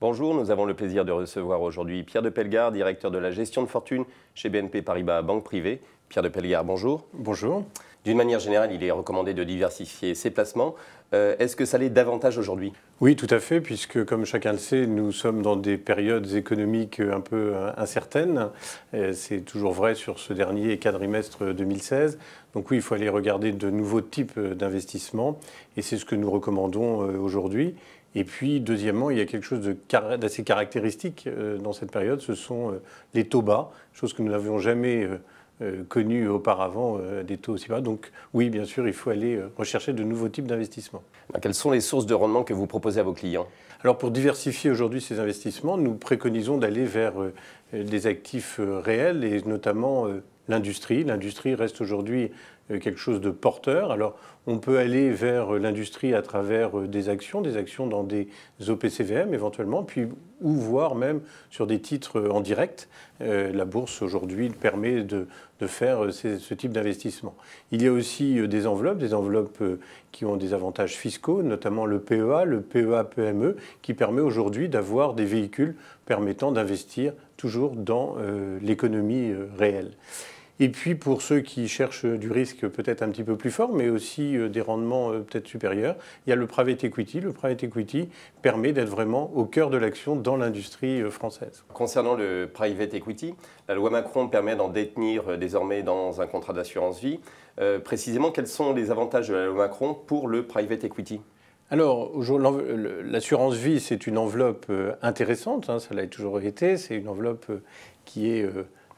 Bonjour, nous avons le plaisir de recevoir aujourd'hui Pierre de Pellegard, directeur de la gestion de fortune chez BNP Paribas Banque Privée. Pierre de Pellegard, bonjour. Bonjour. D'une manière générale, il est recommandé de diversifier ses placements. Est-ce que ça l'est davantage aujourd'hui? Oui, tout à fait, puisque comme chacun le sait, nous sommes dans des périodes économiques un peu incertaines. C'est toujours vrai sur ce dernier quadrimestre 2016. Donc oui, il faut aller regarder de nouveaux types d'investissements et c'est ce que nous recommandons aujourd'hui. Et puis, deuxièmement, il y a quelque chose d'assez caractéristique dans cette période, ce sont les taux bas, chose que nous n'avions jamais connue auparavant, des taux aussi bas. Donc oui, bien sûr, il faut aller rechercher de nouveaux types d'investissements. Quelles sont les sources de rendement que vous proposez à vos clients? Alors pour diversifier aujourd'hui ces investissements, nous préconisons d'aller vers des actifs réels et notamment l'industrie. L'industrie reste aujourd'hui quelque chose de porteur. Alors on peut aller vers l'industrie à travers des actions dans des OPCVM éventuellement, puis ou voire même sur des titres en direct. La bourse aujourd'hui permet de faire ce type d'investissement. Il y a aussi des enveloppes qui ont des avantages fiscaux, notamment le PEA-PME, qui permet aujourd'hui d'avoir des véhicules permettant d'investir toujours dans l'économie réelle. Et puis pour ceux qui cherchent du risque peut-être un petit peu plus fort, mais aussi des rendements peut-être supérieurs, il y a le private equity. Le private equity permet d'être vraiment au cœur de l'action dans l'industrie française. Concernant le private equity, la loi Macron permet d'en détenir désormais dans un contrat d'assurance vie. Précisément, quels sont les avantages de la loi Macron pour le private equity ? Alors, l'assurance vie, c'est une enveloppe intéressante, hein, ça l'a toujours été. C'est une enveloppe qui est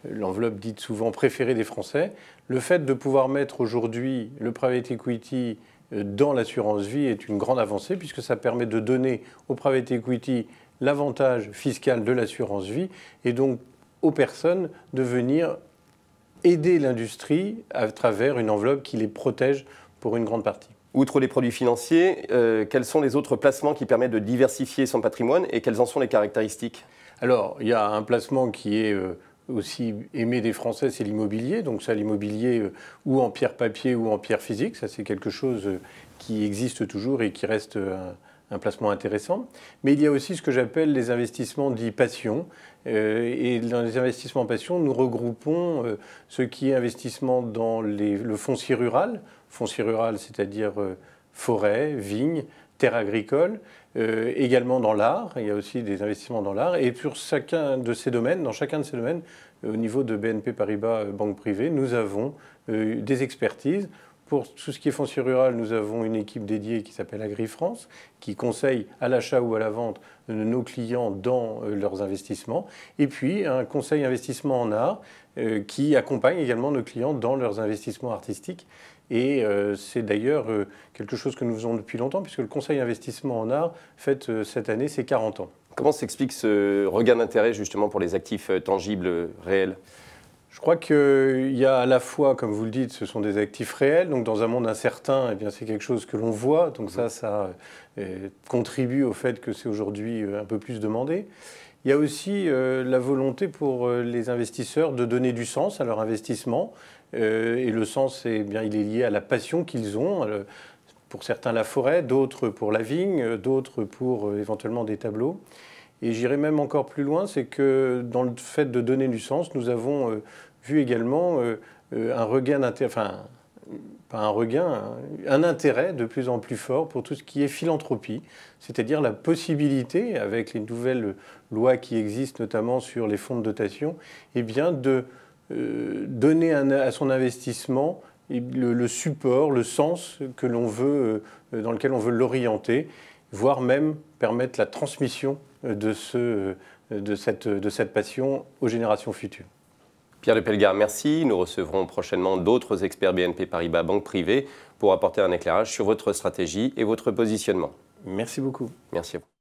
l'enveloppe dite souvent préférée des Français. Le fait de pouvoir mettre aujourd'hui le private equity dans l'assurance vie est une grande avancée puisque ça permet de donner au private equity l'avantage fiscal de l'assurance vie et donc aux personnes de venir aider l'industrie à travers une enveloppe qui les protège pour une grande partie. Outre les produits financiers, quels sont les autres placements qui permettent de diversifier son patrimoine et quelles en sont les caractéristiques? Alors, il y a un placement qui est aussi aimé des Français, c'est l'immobilier. Donc ça, l'immobilier ou en pierre papier ou en pierre physique, ça c'est quelque chose qui existe toujours et qui reste un placement intéressant. Mais il y a aussi ce que j'appelle les investissements dits passion. Et dans les investissements passion, nous regroupons ce qui est investissement dans le foncier rural, c'est-à-dire forêt, vignes, terres agricoles, également dans l'art, il y a aussi des investissements dans l'art. Et dans chacun de ces domaines, au niveau de BNP Paribas Banque Privée, nous avons des expertises. Pour tout ce qui est foncier rural, nous avons une équipe dédiée qui s'appelle AgriFrance, qui conseille à l'achat ou à la vente de nos clients dans leurs investissements. Et puis un conseil investissement en art qui accompagne également nos clients dans leurs investissements artistiques. Et c'est d'ailleurs quelque chose que nous faisons depuis longtemps, puisque le conseil investissement en art fête cette année ses 40 ans. Comment s'explique ce regain d'intérêt justement pour les actifs tangibles réels ? Je crois qu'il y a à la fois, comme vous le dites, ce sont des actifs réels. Donc dans un monde incertain, eh bien, c'est quelque chose que l'on voit. Donc ça contribue au fait que c'est aujourd'hui un peu plus demandé. Il y a aussi la volonté pour les investisseurs de donner du sens à leur investissement. Et le sens, eh bien, il est lié à la passion qu'ils ont. Pour certains, la forêt, d'autres pour la vigne, d'autres pour éventuellement des tableaux. Et j'irai même encore plus loin, c'est que dans le fait de donner du sens, nous avons vu également un regain d'intérêt, enfin, pas un regain, un intérêt de plus en plus fort pour tout ce qui est philanthropie, c'est-à-dire la possibilité, avec les nouvelles lois qui existent, notamment sur les fonds de dotation, eh bien de donner à son investissement le support, le sens que l'on veut, dans lequel on veut l'orienter, voire même permettre la transmission de cette passion aux générations futures. Pierre de Pellegard, merci. Nous recevrons prochainement d'autres experts BNP Paribas Banque Privée pour apporter un éclairage sur votre stratégie et votre positionnement. Merci beaucoup. Merci à vous.